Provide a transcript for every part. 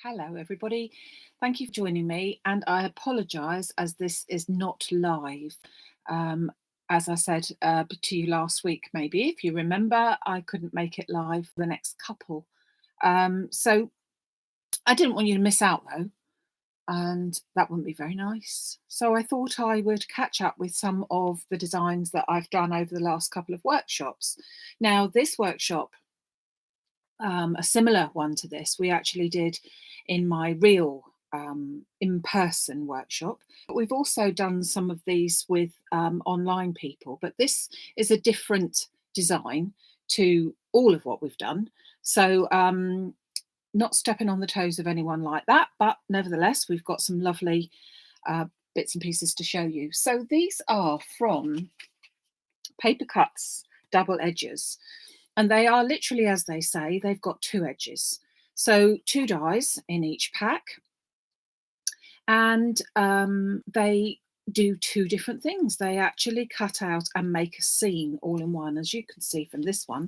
Hello, everybody. Thank you for joining me, and I apologise as this is not live. Um, as I said to you last week, maybe if you remember, I couldn't make it live for the next couple. So I didn't want you to miss out though, and that wouldn't be very nice. So I thought I would catch up with some of the designs that I've done over the last couple of workshops. Now, this workshop, a similar one to this, we actually did in my real in-person workshop. But we've also done some of these with online people, but this is a different design to all of what we've done. So not stepping on the toes of anyone like that, but nevertheless, we've got some lovely bits and pieces to show you. So these are from Paper Cuts Double Edges. And they are literally, as they say, they've got two edges. So 2 dies in each pack. And they do 2 different things. They actually cut out and make a scene all in one. As you can see from this one,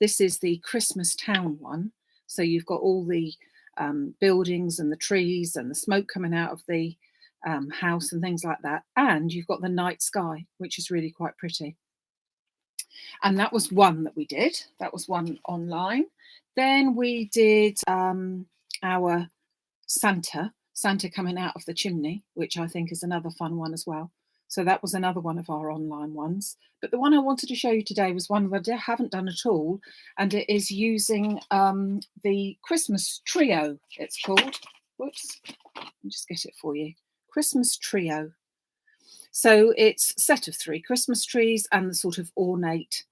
this is the Christmas town one. So you've got all the buildings and the trees and the smoke coming out of the house and things like that. And you've got the night sky, which is really quite pretty. And that was one that we did. That was one online. Then we did our Santa coming out of the chimney, which I think is another fun one as well. So that was another one of our online ones. But the one I wanted to show you today was one that I haven't done at all. And it is using the Christmas trio, it's called. Whoops, let me just get it for you. Christmas trio. So it's a set of 3 Christmas trees and the sort of ornate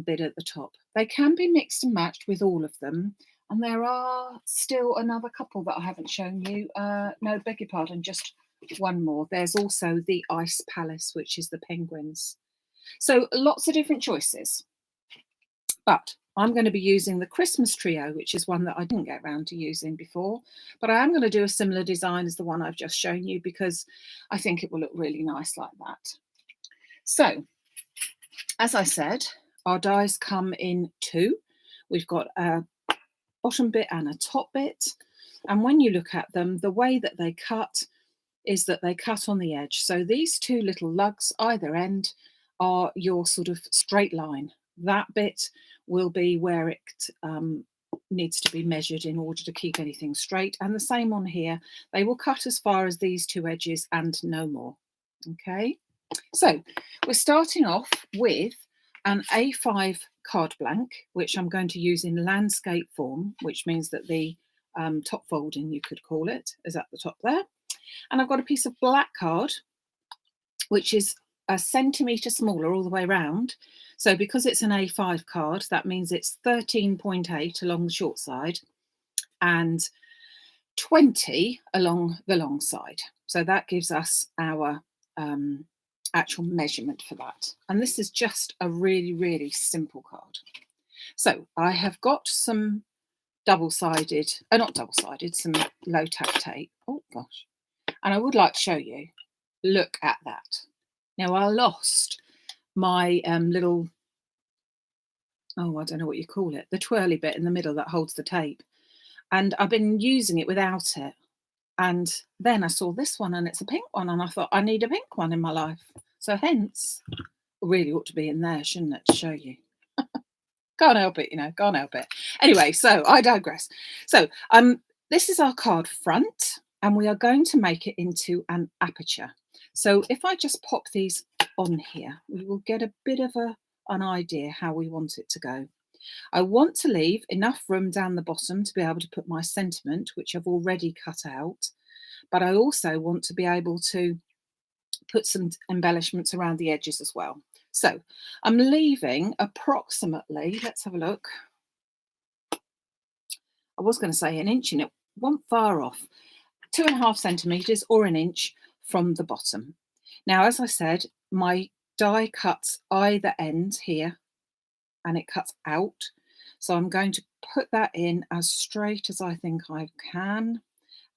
bit at the top. They can be mixed and matched with all of them. And there are still another couple that I haven't shown you. No, beg your pardon, just one more. There's also the Ice Palace, which is the penguins. So lots of different choices. But I'm going to be using the Christmas trio, which is one that I didn't get around to using before. But I am going to do a similar design as the one I've just shown you because I think it will look really nice like that. So, as I said, our dies come in 2. We've got a bottom bit and a top bit. And when you look at them, the way that they cut is that they cut on the edge. So these 2 little lugs either end are your sort of straight line. That bit will be where it needs to be measured in order to keep anything straight. And the same on here. They will cut as far as these 2 edges and no more. Okay, so we're starting off with an A5 card blank, which I'm going to use in landscape form, which means that the top folding, you could call it, is at the top there. And I've got a piece of black card, which is a centimetre smaller all the way around. So because it's an A5 card, that means it's 13.8 along the short side and 20 along the long side. So that gives us our actual measurement for that. And this is just a really, really simple card. So I have got some double-sided, not double-sided, some low tack tape. Oh gosh. And I would like to show you, look at that. Now I lost my little, oh, I don't know what you call it, the twirly bit in the middle that holds the tape. And I've been using it without it. And then I saw this one and it's a pink one. And I thought, I need a pink one in my life. So hence, really ought to be in there, shouldn't it, to show you? Can't help it, you know, can't help it. Anyway, so I digress. So this is our card front and we are going to make it into an aperture. So if I just pop these on here, we will get a bit of an idea how we want it to go. I want to leave enough room down the bottom to be able to put my sentiment, which I've already cut out, but I also want to be able to put some embellishments around the edges as well. So I'm leaving approximately, let's have a look. I was going to say an inch and it wasn't far off, 2.5 centimetres or an inch from the bottom. Now, as I said, my die cuts either end here and it cuts out. So I'm going to put that in as straight as I think I can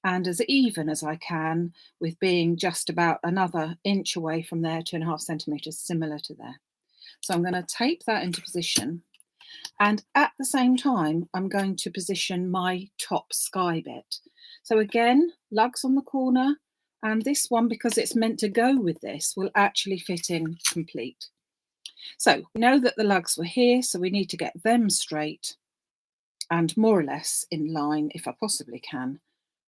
and as even as I can, with being just about another inch away from there, 2.5 centimetres, similar to there. So I'm going to tape that into position. And at the same time, I'm going to position my top sky bit. So again, lugs on the corner, and this one, because it's meant to go with this, will actually fit in complete. So we know that the lugs were here, so we need to get them straight and more or less in line, if I possibly can,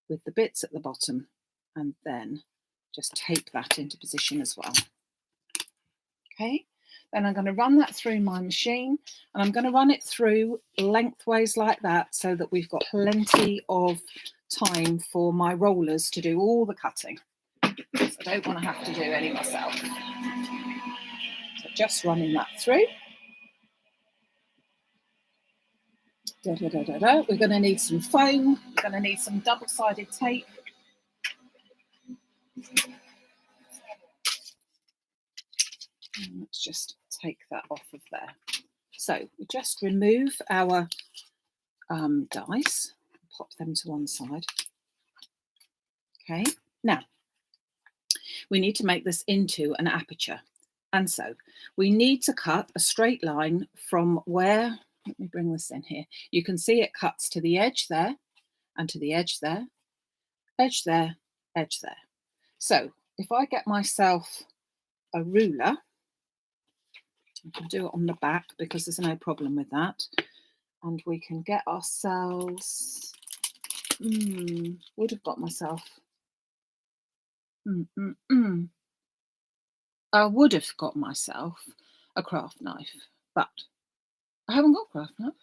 with the bits at the bottom, and then just tape that into position as well. Okay, then I'm going to run that through my machine, and I'm going to run it through lengthways like that so that we've got plenty of time for my rollers to do all the cutting. So I don't want to have to do any myself. So just running that through. We're going to need some foam. We're going to need some double-sided tape. And let's just take that off of there. So we just remove our dies, pop them to one side. Okay, now we need to make this into an aperture. And so we need to cut a straight line from where, let me bring this in here. You can see it cuts to the edge there and to the edge there, edge there, edge there. So if I get myself a ruler, I can do it on the back because there's no problem with that. And we can get ourselves, would have got myself, I would have got myself a craft knife, but I haven't got a craft knife.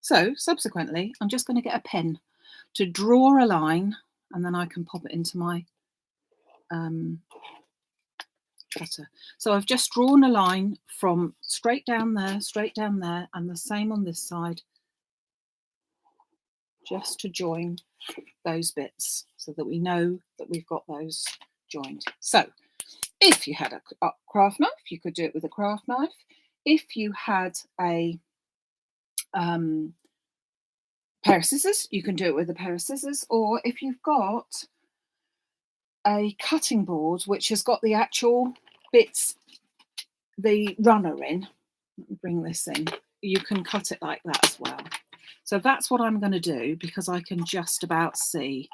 So subsequently, I'm just going to get a pen to draw a line, and then I can pop it into my cutter. So I've just drawn a line from straight down there, and the same on this side, just to join those bits so that we know that we've got those joined. So if you had a craft knife, you could do it with a craft knife. If you had a pair of scissors, you can do it with a pair of scissors. Or if you've got a cutting board which has got the actual bits, the runner in, let me bring this in, you can cut it like that as well. So that's what I'm going to do, because I can just about see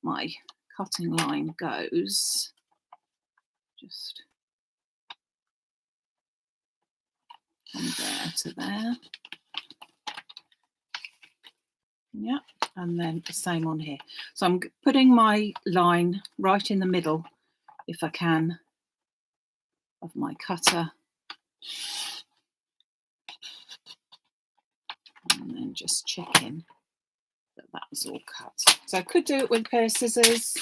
my cutting line goes. Just from there to there. Yeah, and then the same on here. So I'm putting my line right in the middle, if I can, of my cutter. And then just checking that that was all cut. So I could do it with a pair of scissors.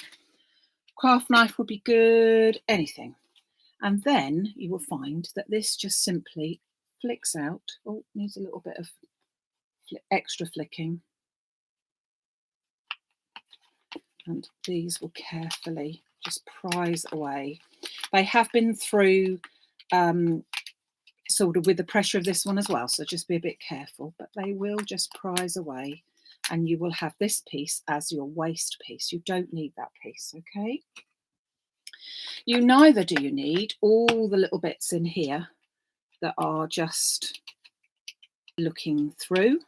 Craft knife would be good, anything. And then you will find that this just simply flicks out. Oh, needs a little bit of extra flicking. And these will carefully just prise away. They have been through sort of with the pressure of this one as well, so just be a bit careful, but they will just prise away, and you will have this piece as your waste piece. You don't need that piece, okay? You neither do you need all the little bits in here that are just looking through.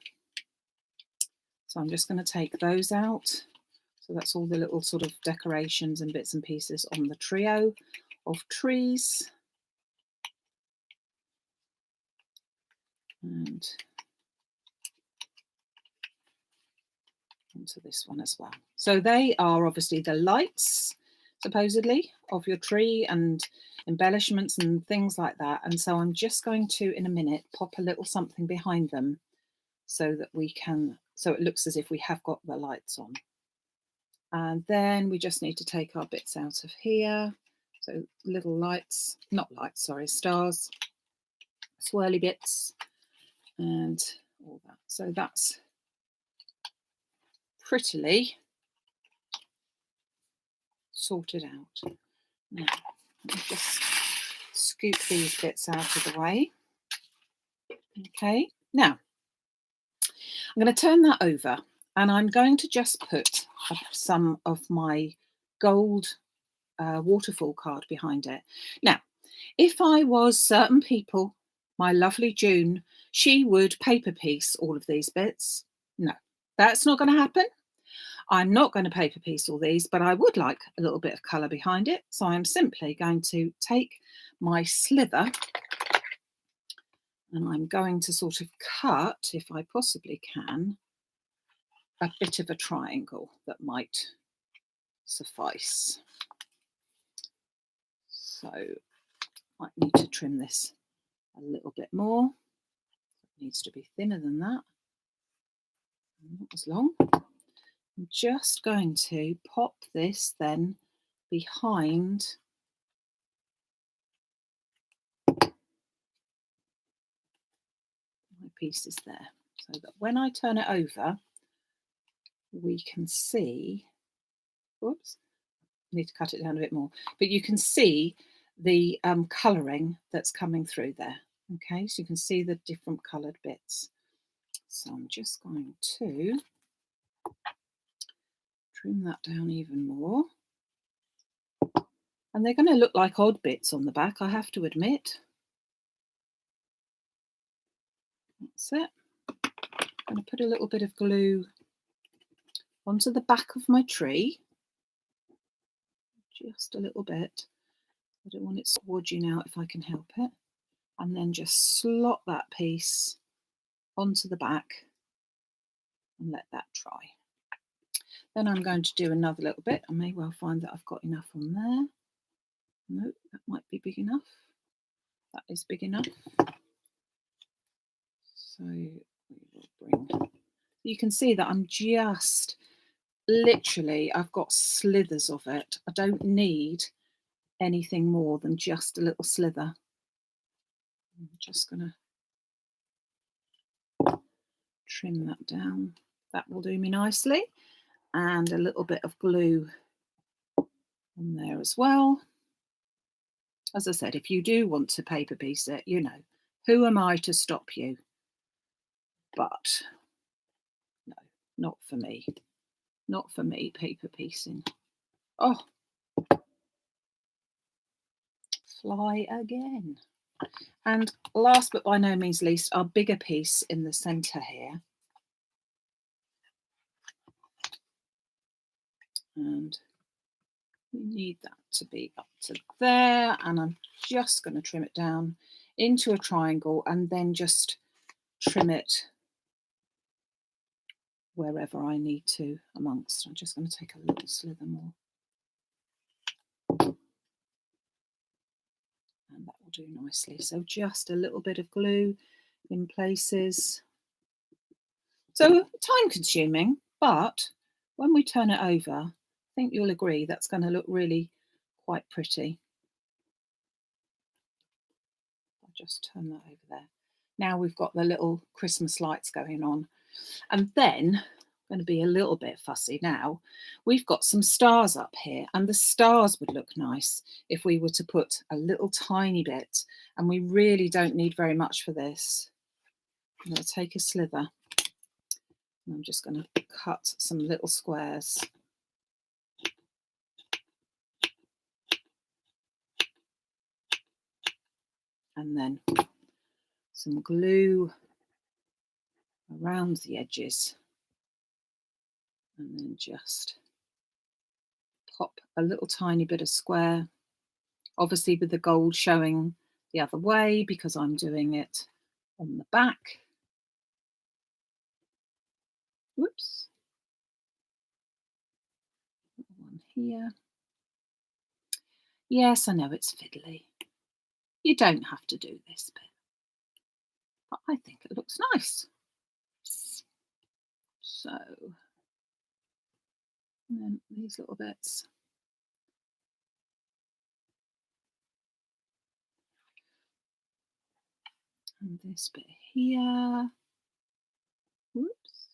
So I'm just going to take those out. So that's all the little sort of decorations and bits and pieces on the trio of trees. And onto this one as well. So they are obviously the lights, supposedly, of your tree and embellishments and things like that. And so I'm just going to, in a minute, pop a little something behind them so that we can, so it looks as if we have got the lights on. And then we just need to take our bits out of here. So little lights, not lights, sorry, stars, swirly bits, and all that. So that's prettily sorted out. Now, let me just scoop these bits out of the way. Okay, now I'm going to turn that over, and I'm going to just put some of my gold waterfall card behind it. Now, If I was certain people, my lovely June, she would paper piece all of these bits. No, that's not going to happen. I'm not going to paper piece all these, but I would like a little bit of colour behind it. So I'm simply going to take my slither and I'm going to sort of cut, if I possibly can, a bit of a triangle that might suffice. So I might need to trim this a little bit more. It needs to be thinner than that, not as long. I'm just going to pop this then behind my pieces there, so that when I turn it over, we can see, whoops, I need to cut it down a bit more, but you can see the colouring that's coming through there. Okay, so you can see the different coloured bits. So I'm just going to trim that down even more. And they're going to look like odd bits on the back, I have to admit. That's it. I'm going to put a little bit of glue onto the back of my tree. Just a little bit. I don't want it swodging out if I can help it. And then just slot that piece onto the back and let that dry. Then I'm going to do another little bit. I may well find that I've got enough on there. No, that might be big enough. That is big enough. So we will bring, you can see that I'm just literally, I've got slithers of it. I don't need anything more than just a little slither. I'm just going to trim that down. That will do me nicely. And a little bit of glue on there as well. As I said, if you do want to paper piece it, you know, who am I to stop you? But no, not for me. Not for me, paper piecing. Oh, fly again. And last but by no means least, our bigger piece in the centre here. And we need that to be up to there. And I'm just going to trim it down into a triangle and then just trim it wherever I need to amongst. I'm just going to take a little slither more. And that will do nicely. So just a little bit of glue in places. So time consuming, but when we turn it over, I think you'll agree that's going to look really quite pretty. I'll just turn that over there. Now we've got the little Christmas lights going on. And then, I'm going to be a little bit fussy now, we've got some stars up here, and the stars would look nice if we were to put a little tiny bit, and we really don't need very much for this. I'm going to take a slither. I'm just going to cut some little squares. And then some glue around the edges. And then just pop a little tiny bit of square. Obviously with the gold showing the other way because I'm doing it on the back. Whoops. One here. Yes, I know it's fiddly. You don't have to do this bit, but I think it looks nice. So, and then these little bits. And this bit here. Whoops.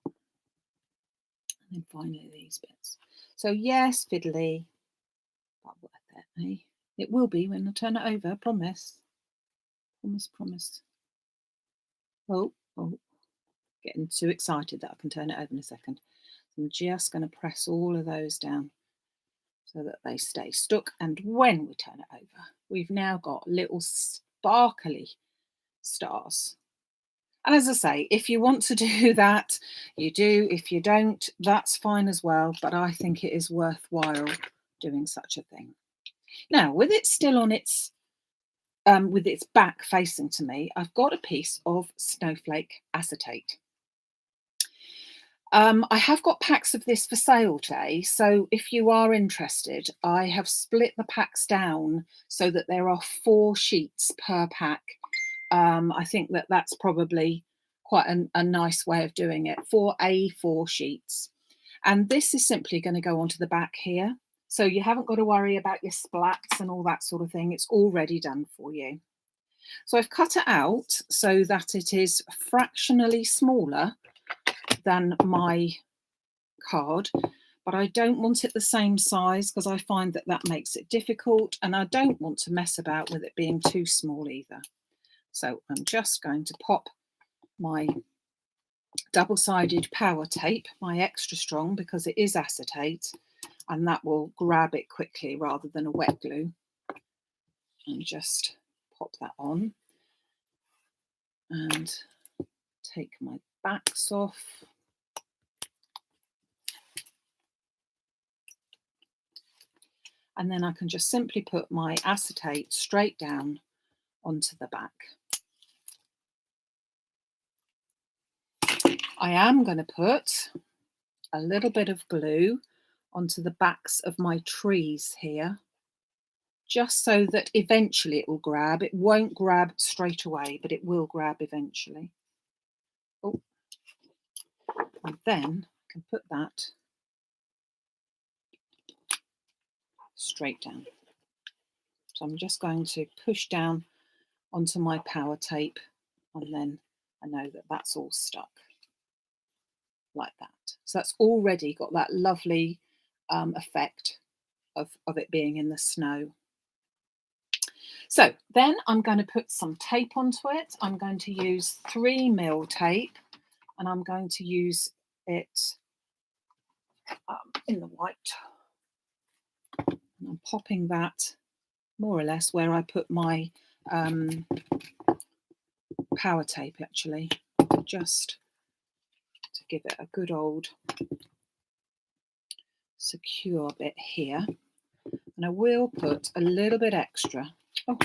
And then finally these bits. So yes, fiddly, but worth it, eh? It will be when I turn it over, promise. Promise, promise. Oh, getting too excited that I can turn it over in a second. I'm just going to press all of those down so that they stay stuck. And when we turn it over, we've now got little sparkly stars. And as I say, if you want to do that, you do. If you don't, that's fine as well. But I think it is worthwhile doing such a thing. Now, with it still on its, with its back facing to me, I've got a piece of snowflake acetate. I have got packs of this for sale today, so if you are interested, I have split the packs down so that there are 4 sheets per pack. I think that that's probably quite a nice way of doing it, 4 sheets. And this is simply going to go onto the back here. So you haven't got to worry about your splats and all that sort of thing. It's already done for you. So I've cut it out so that it is fractionally smaller than my card, but I don't want it the same size because I find that that makes it difficult, and I don't want to mess about with it being too small either. So I'm just going to pop my double-sided power tape, my extra strong, because it is acetate, and that will grab it quickly rather than a wet glue, and just pop that on and take my backs off. And then I can just simply put my acetate straight down onto the back. I am going to put a little bit of glue onto the backs of my trees here, just so that eventually it will grab. It won't grab straight away, but it will grab eventually. Oh. And then I can put that straight down. So I'm just going to push down onto my power tape, and then I know that that's all stuck like that. So that's already got that lovely effect of it being in the snow. So then I'm going to put some tape onto it. I'm going to use 3mm tape, and I'm going to use it in the white. And I'm popping that more or less where I put my power tape, actually, just to give it a good old secure bit here. And I will put a little bit extra. Oh,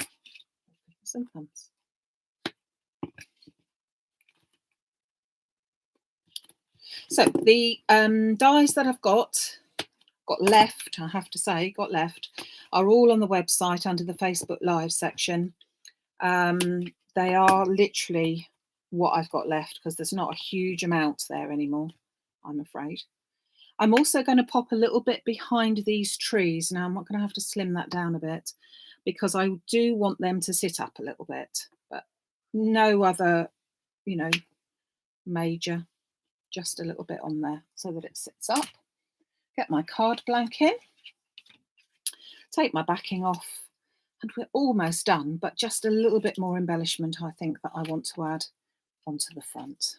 sometimes. So the dies that I've got left, I have to say, are all on the website under the Facebook Live section. They are literally what I've got left because there's not a huge amount there anymore, I'm afraid. I'm also going to pop a little bit behind these trees. Now I'm not going to have to slim that down a bit because I do want them to sit up a little bit, but no other, you know, major, just a little bit on there so that it sits up. Get my card blank in, take my backing off, and we're almost done, but just a little bit more embellishment I think that I want to add onto the front.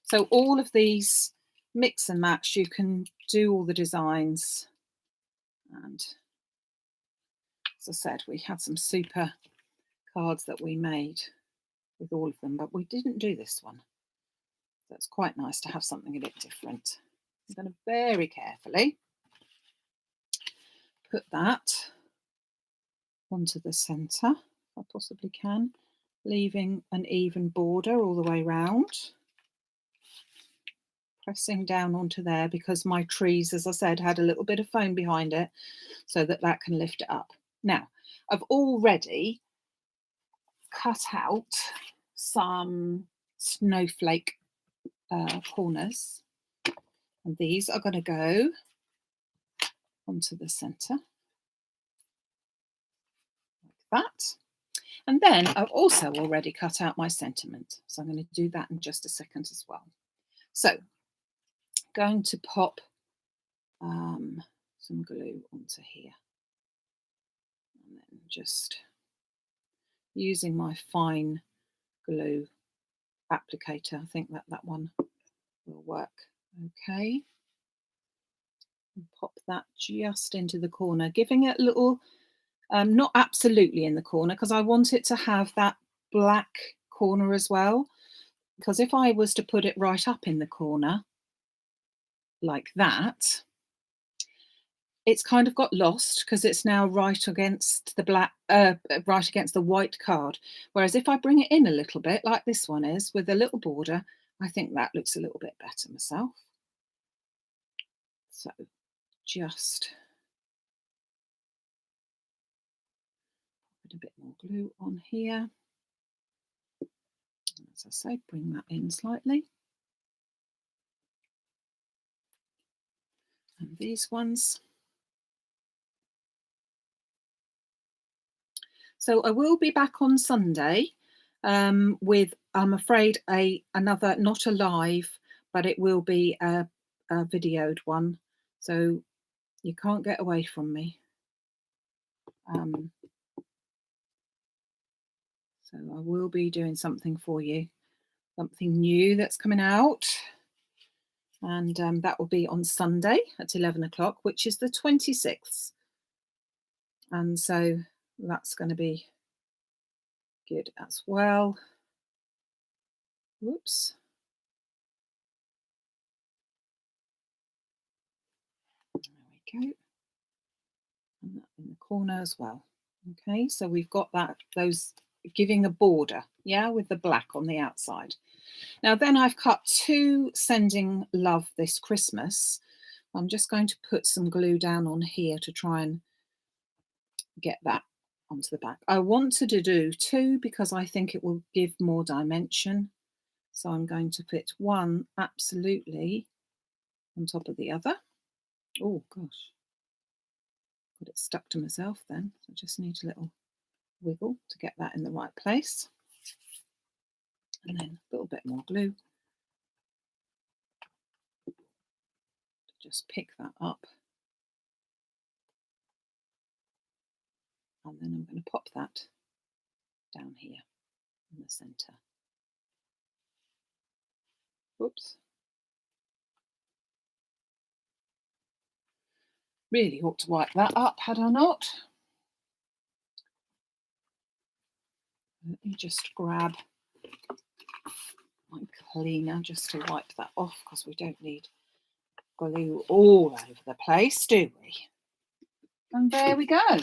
So all of these mix and match, you can do all the designs, and as I said, we had some super cards that we made with all of them, but we didn't do this one. So it's quite nice to have something a bit different. I'm going to very carefully put that onto the centre, if I possibly can, leaving an even border all the way round. Pressing down onto there because my trees, as I said, had a little bit of foam behind it so that that can lift it up. Now, I've already cut out some snowflake corners, and these are going to go onto the centre like that. And then I've also already cut out my sentiment, so I'm going to do that in just a second as well. So going to pop some glue onto here, and then just using my fine glue applicator. I think that one will work okay. And pop that just into the corner, giving it a little, not absolutely in the corner, because I want it to have that black corner as well. Because if I was to put it right up in the corner like that, it's kind of got lost because it's now right against the black, right against the white card. Whereas if I bring it in a little bit, like this one is, with a little border, I think that looks a little bit better myself. So just put a bit more glue on here. And as I say, bring that in slightly. And these ones. So I will be back on Sunday with, I'm afraid, another, not a live, but it will be a videoed one. So you can't get away from me. So I will be doing something for you, something new that's coming out. And that will be on Sunday at 11 o'clock, which is the 26th. And so that's going to be good as well. Whoops. There we go. And that in the corner as well. Okay, so we've got that, those giving a border, yeah, with the black on the outside. Now then I've cut 2 Sending Love This Christmas. I'm just going to put some glue down on here to try and get that onto the back. I wanted to do 2 because I think it will give more dimension. So I'm going to put one absolutely on top of the other. Oh gosh, got it stuck to myself then. So I just need a little wiggle to get that in the right place. And then a little bit more glue to just pick that up. And then I'm going to pop that down here in the center. Whoops. Really ought to wipe that up, had I not. Let me just grab my cleaner just to wipe that off, because we don't need glue all over the place, do we? And there we go.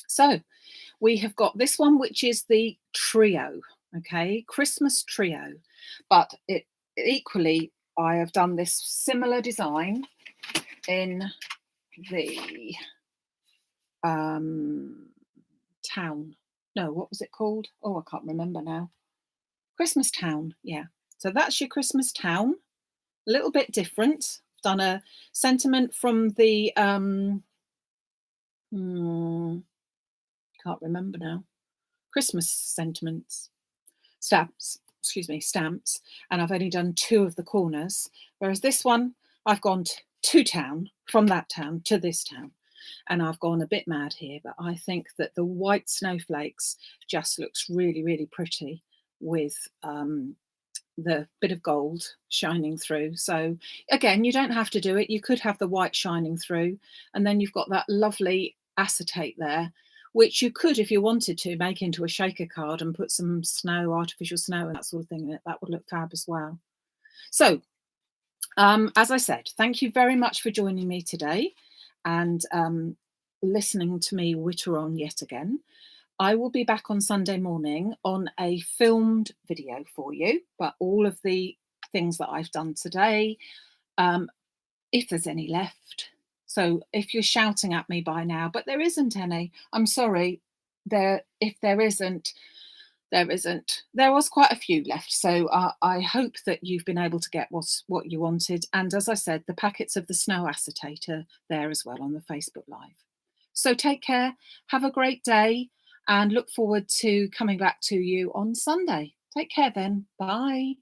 So we have got this one, which is the trio, okay, Christmas trio. But it equally, I have done this similar design in the town. No, what was it called? Oh, I can't remember now. Christmas town, yeah. So that's your Christmas town. A little bit different. I've done a sentiment from the can't remember now. Christmas sentiments, stamps, excuse me, stamps, and I've only done 2 of the corners. Whereas this one, I've gone to town, from that town to this town. And I've gone a bit mad here, but I think that the white snowflakes just looks really, really pretty with the bit of gold shining through. So again, you don't have to do it. You could have the white shining through, and then you've got that lovely acetate there, which you could, if you wanted to, make into a shaker card and put some snow, artificial snow and that sort of thing in it. That would look fab as well. So as I said, thank you very much for joining me today and listening to me witter on yet again. I will be back on Sunday morning on a filmed video for you, but all of the things that I've done today, if there's any left. So if you're shouting at me by now, but there isn't any, I'm sorry. If there isn't, there isn't. There was quite a few left. So I hope that you've been able to get what you wanted. And as I said, the packets of the snow acetate are there as well on the Facebook Live. So take care, have a great day, and look forward to coming back to you on Sunday. Take care then. Bye.